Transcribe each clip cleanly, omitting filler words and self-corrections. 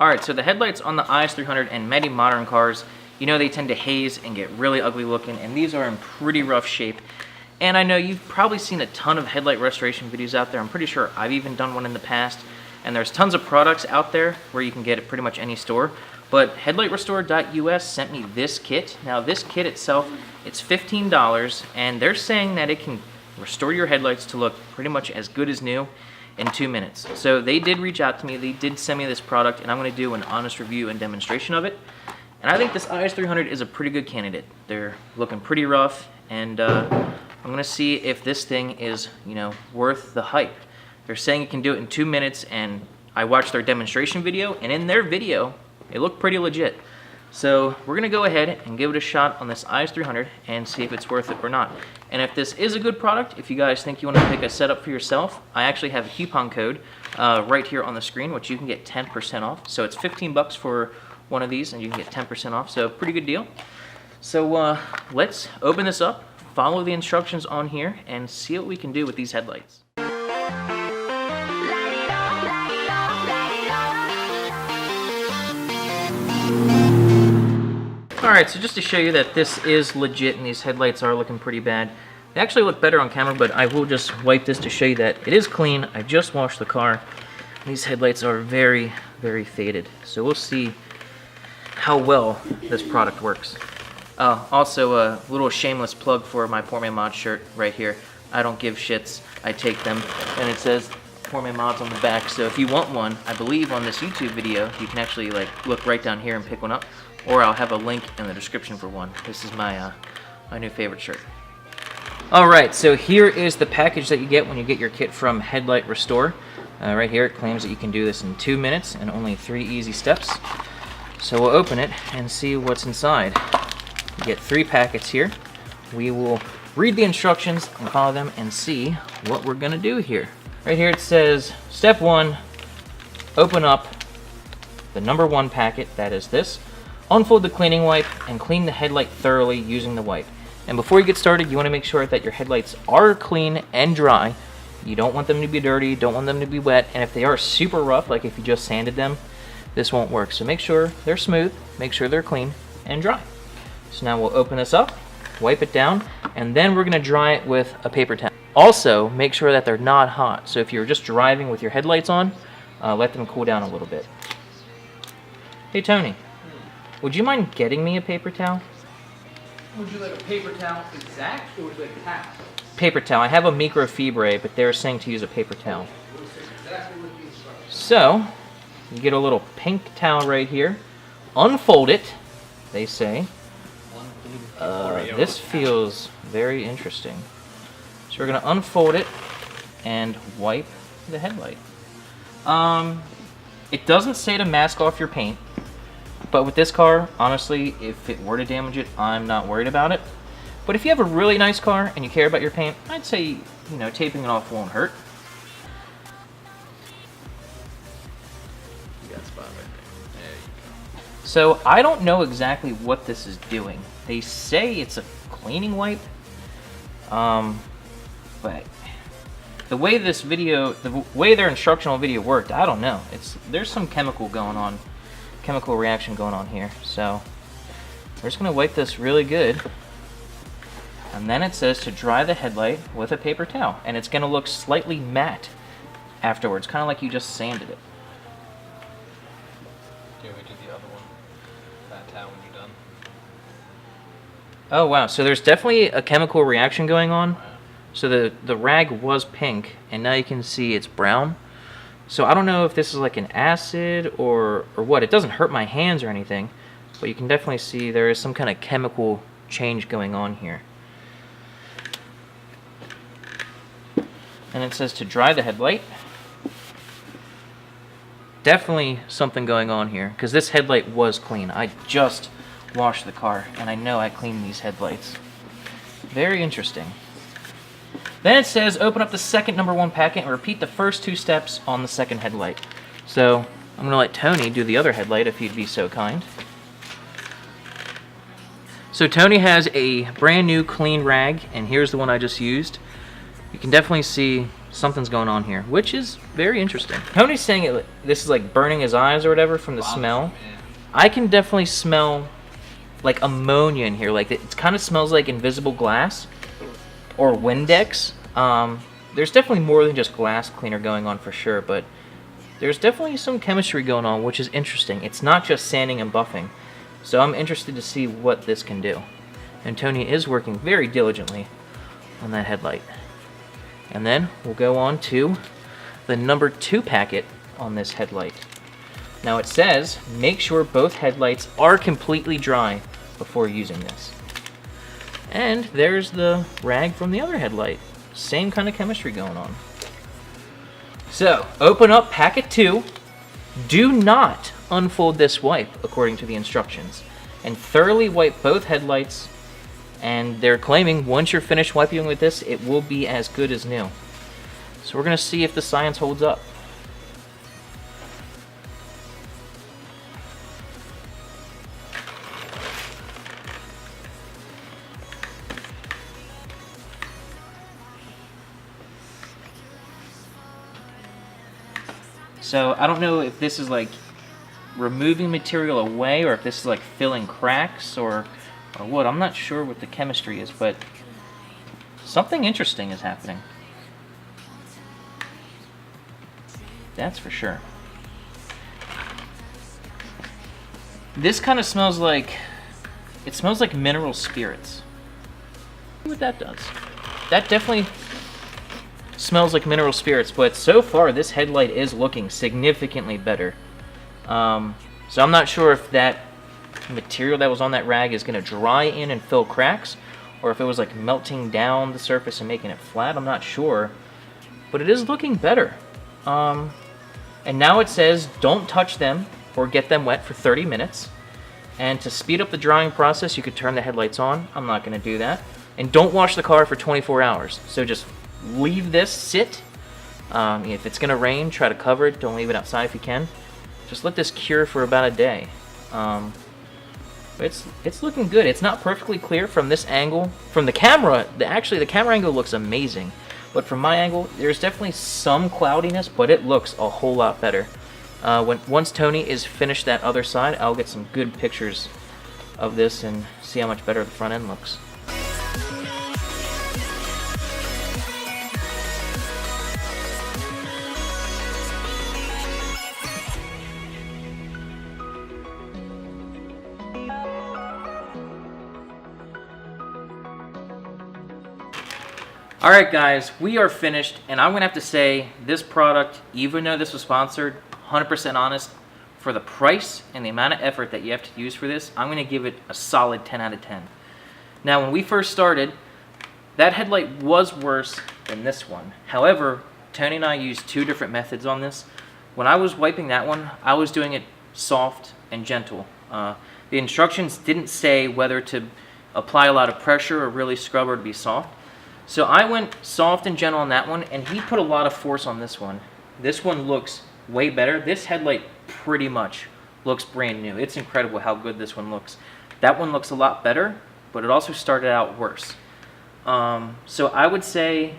Alright, so the headlights on the IS300 and many modern cars, you know, they tend to haze and get really ugly looking, and these are in pretty rough shape. And I know you've probably seen a ton of headlight restoration videos out there. I'm pretty sure I've even done one in the past. And there's tons of products out there where you can get it pretty much any store. But HeadlightRestore.us sent me this kit. Now this kit itself, it's $15, and they're saying that it can restore your headlights to look pretty much as good as new in 2 minutes. So they did reach out to me, they did send me this product, and I'm gonna do an honest review and demonstration of it. And I think this IS300 is a pretty good candidate. They're looking pretty rough, and I'm gonna see if this thing is, you know, worth the hype. They're saying you can do it in 2 minutes, and I watched their demonstration video, and in their video, it looked pretty legit. So we're gonna go ahead and give it a shot on this IS300 and see if it's worth it or not. And if this is a good product, if you guys think you wanna pick a setup for yourself, I actually have a coupon code right here on the screen, which you can get 10% off. So it's 15 bucks for one of these, and you can get 10% off, so pretty good deal. So let's open this up, follow the instructions on here, and see what we can do with these headlights. Alright, so just to show you that this is legit and these headlights are looking pretty bad. They actually look better on camera, but I will just wipe this to show you that it is clean. I just washed the car. These headlights are very, very faded. So we'll see how well this product works. Also, a little shameless plug for my Poor Man Mod shirt right here. I don't give shits, I take them. And it says Poor Man Mods on the back, so if you want one, I believe on this YouTube video, you can actually like look right down here and pick one up. Or I'll have a link in the description for one. This is my my new favorite shirt. Alright, so here is the package that you get when you get your kit from Headlight Restore. Right here it claims that you can do this in 2 minutes and only 3 easy steps. So we'll open it and see what's inside. You get 3 packets here. We will read the instructions and follow them and see what we're gonna do here. Right here it says, step 1, open up the number 1 packet, that is this. Unfold the cleaning wipe and clean the headlight thoroughly using the wipe. And before you get started, you want to make sure that your headlights are clean and dry. You don't want them to be dirty, don't want them to be wet, and if they are super rough, like if you just sanded them, this won't work. So make sure they're smooth, make sure they're clean and dry. So now we'll open this up, wipe it down, and then we're going to dry it with a paper towel. Also, make sure that they're not hot. So if you're just driving with your headlights on, let them cool down a little bit. Hey Tony. Would you mind getting me a paper towel? Would you like a paper towel exact, or would you like a towel? Paper towel. I have a microfibre, but they're saying to use a paper towel. So, you get a little pink towel right here. Unfold it, they say. This feels very interesting. So we're going to unfold it and wipe the headlight. It doesn't say to mask off your paint. But with this car, honestly, if it were to damage it, I'm not worried about it. But if you have a really nice car and you care about your paint, I'd say, you know, taping it off won't hurt. You got a spot right there. There you go. So I don't know exactly what this is doing. They say it's a cleaning wipe, but the way this video, the way their instructional video worked, I don't know. There's some chemical reaction going on here. So we're just gonna wipe this really good, and then it says to dry the headlight with a paper towel, and it's gonna look slightly matte afterwards, kind of like you just sanded it. Do you want me to do the other one? That towel when you're done. Oh wow, so there's definitely a chemical reaction going on. So the rag was pink, and now you can see it's brown. So I don't know if this is like an acid or what. It doesn't hurt my hands or anything, but you can definitely see there is some kind of chemical change going on here. And it says to dry the headlight. Definitely something going on here, because this headlight was clean. I just washed the car, and I know I cleaned these headlights. Very interesting. Then it says open up the second number 1 packet and repeat the first 2 steps on the second headlight. So I'm going to let Tony do the other headlight if he'd be so kind. So Tony has a brand new clean rag, and here's the one I just used. You can definitely see something's going on here, which is very interesting. Tony's saying this is like burning his eyes or whatever from the smell. I can definitely smell like ammonia in here. Like it kind of smells like invisible glass or Windex. There's definitely more than just glass cleaner going on for sure, but there's definitely some chemistry going on, which is interesting. It's not just sanding and buffing. So I'm interested to see what this can do. And Tony is working very diligently on that headlight. And then we'll go on to the number 2 packet on this headlight. Now it says, make sure both headlights are completely dry before using this. And there's the rag from the other headlight. Same kind of chemistry going on. So, open up packet 2. Do not unfold this wipe according to the instructions. And thoroughly wipe both headlights. And they're claiming once you're finished wiping with this, it will be as good as new. So we're going to see if the science holds up. So I don't know if this is like removing material away or if this is like filling cracks or what. I'm not sure what the chemistry is, but something interesting is happening. That's for sure. This kind of smells like, it smells like mineral spirits. See what that does. That definitely smells like mineral spirits, but so far this headlight is looking significantly better. So I'm not sure if that material that was on that rag is going to dry in and fill cracks, or if it was like melting down the surface and making it flat. I'm not sure, but it is looking better. And now it says don't touch them or get them wet for 30 minutes. And to speed up the drying process, you could turn the headlights on. I'm not going to do that. And don't wash the car for 24 hours. So just leave this sit. If it's going to rain, try to cover it. Don't leave it outside if you can. Just let this cure for about a day. It's looking good. It's not perfectly clear from this angle. From the camera, actually the camera angle looks amazing. But from my angle, there's definitely some cloudiness, but it looks a whole lot better. Once Tony is finished that other side, I'll get some good pictures of this and see how much better the front end looks. Alright guys, we are finished, and I'm going to have to say this product, even though this was sponsored, 100% honest, for the price and the amount of effort that you have to use for this, I'm going to give it a solid 10 out of 10. Now when we first started, that headlight was worse than this one. However, Tony and I used 2 different methods on this. When I was wiping that one, I was doing it soft and gentle. The instructions didn't say whether to apply a lot of pressure or really scrub or to be soft. So I went soft and gentle on that one, and he put a lot of force on this one. This one looks way better. This headlight pretty much looks brand new. It's incredible how good this one looks. That one looks a lot better, but it also started out worse. So I would say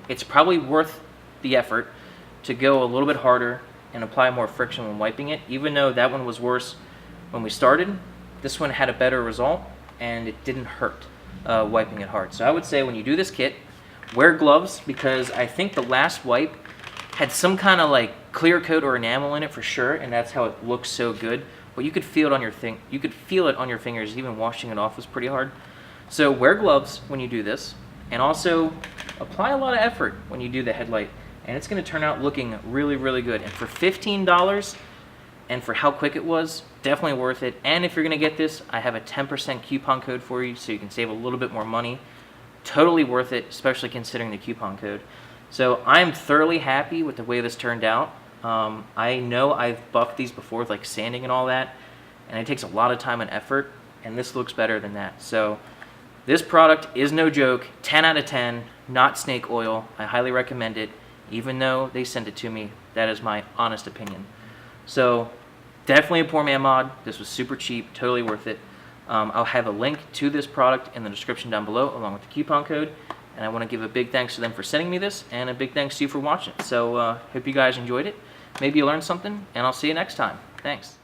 it's probably worth the effort to go a little bit harder and apply more friction when wiping it. Even though that one was worse when we started, this one had a better result, and it didn't hurt. Wiping it hard. So I would say when you do this kit, wear gloves, because I think the last wipe had some kind of like clear coat or enamel in it for sure, and that's how it looks so good. But you could feel it on your you could feel it on your fingers. Even washing it off was pretty hard. So wear gloves when you do this, and also apply a lot of effort when you do the headlight, and it's going to turn out looking really, really good. And for $15, and for how quick it was, definitely worth it. And if you're going to get this, I have a 10% coupon code for you, so you can save a little bit more money. Totally worth it, especially considering the coupon code. So I'm thoroughly happy with the way this turned out. I know I've buffed these before with like sanding and all that, and it takes a lot of time and effort, and this looks better than that. So this product is no joke. 10 out of 10, not snake oil. I highly recommend it. Even though they sent it to me, that is my honest opinion. So definitely a poor man mod. This was super cheap, totally worth it. I'll have a link to this product in the description down below along with the coupon code. And I want to give a big thanks to them for sending me this, and a big thanks to you for watching. So hope you guys enjoyed it. Maybe you learned something, and I'll see you next time. Thanks.